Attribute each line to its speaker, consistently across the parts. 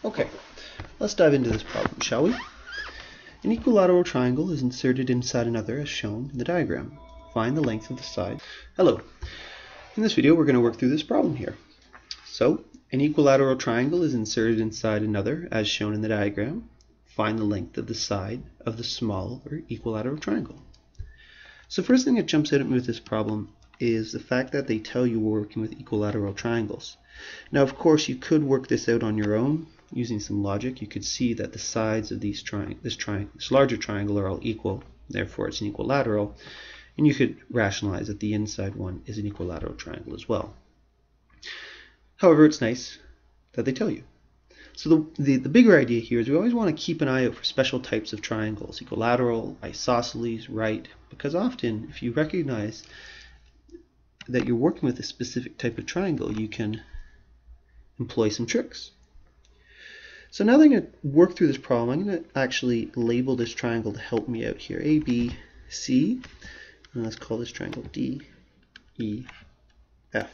Speaker 1: Okay, let's dive into this problem, shall we? An equilateral triangle is inserted inside another as shown in the diagram. Find the length of the side. Hello. In this video we're going to work through this problem here. So, an equilateral triangle is inserted inside another as shown in the diagram. Find the length of the side of the small or equilateral triangle. So first thing that jumps out at me with this problem is the fact that they tell you we're working with equilateral triangles. Now of course you could work this out on your own using some logic. You could see that the sides of this larger triangle are all equal, therefore it's an equilateral, and you could rationalize that the inside one is an equilateral triangle as well. However, it's nice that they tell you. So the bigger idea here is we always want to keep an eye out for special types of triangles, equilateral, isosceles, right, because often if you recognize that you're working with a specific type of triangle, you can employ some tricks. So now that I'm going to work through this problem, I'm going to actually label this triangle to help me out here. A, B, C, and let's call this triangle D, E, F.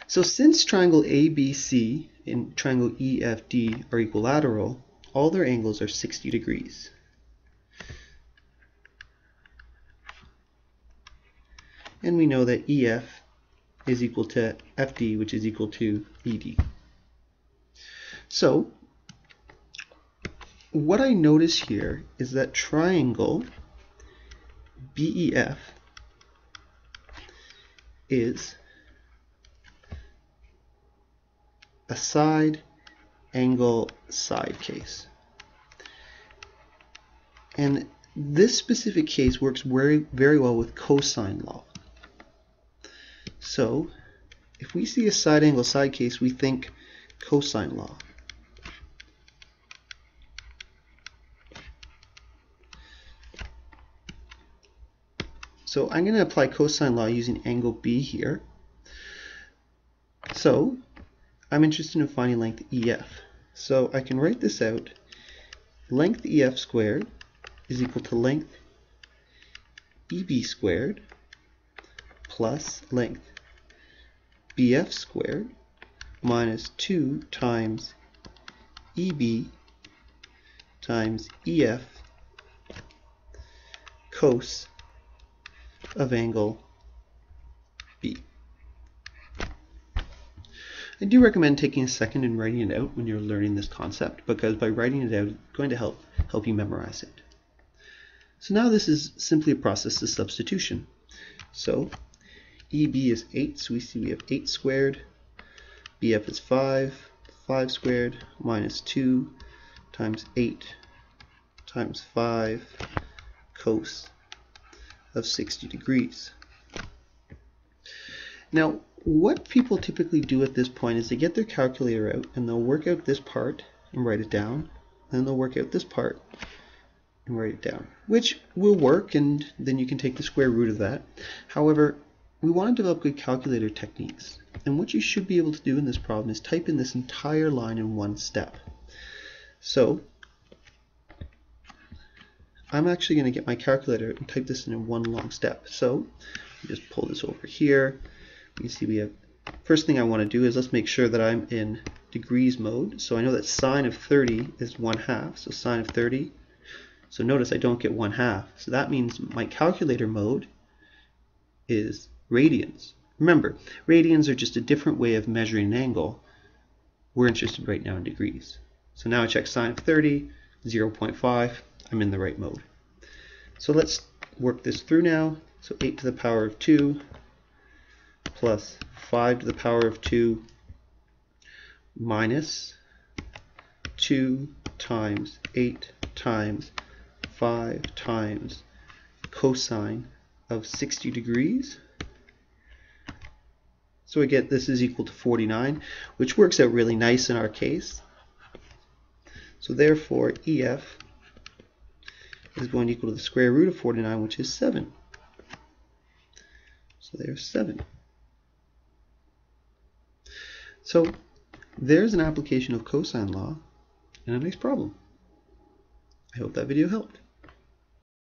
Speaker 1: So since triangle ABC and triangle EFD are equilateral, all their angles are 60 degrees. And we know that EF is equal to FD, which is equal to ED. So what I notice here is that triangle BEF is a side angle side case. And this specific case works very well with cosine law. So if we see a side angle side case, we think cosine law. So I'm going to apply cosine law using angle B here. So I'm interested in finding length EF. So I can write this out. Length EF squared is equal to length EB squared plus length BF squared minus 2 times EB times EF cos of angle B. I do recommend taking a second and writing it out when you're learning this concept, because by writing it out, it's going to help you memorize it. So now this is simply a process of substitution. So EB is 8, so we have 8 squared. BF is 5 squared minus 2 times 8 times 5 cos of 60 degrees. Now, what people typically do at this point is they get their calculator out and they'll work out this part and write it down, and they'll work out this part and write it down, which will work, and then you can take the square root of that. However, we want to develop good calculator techniques, and what you should be able to do in this problem is type in this entire line in one step. So I'm actually going to get my calculator and type this in one long step. So just pull this over here. You see we have, first thing I want to do is let's make sure that I'm in degrees mode. So I know that sine of 30 is 1/2, so sine of 30. So notice I don't get 1/2, so that means my calculator mode is radians. Remember, radians are just a different way of measuring an angle. We're interested right now in degrees. So now I check sine of 30, 0.5, I'm in the right mode. So let's work this through now. So 8 to the power of 2 plus 5 to the power of 2 minus 2 times 8 times 5 times cosine of 60 degrees. So we get this is equal to 49, which works out really nice in our case. So therefore EF is going to equal to the square root of 49, which is 7. So there's 7. So there's an application of cosine law in a nice problem. I hope that video helped.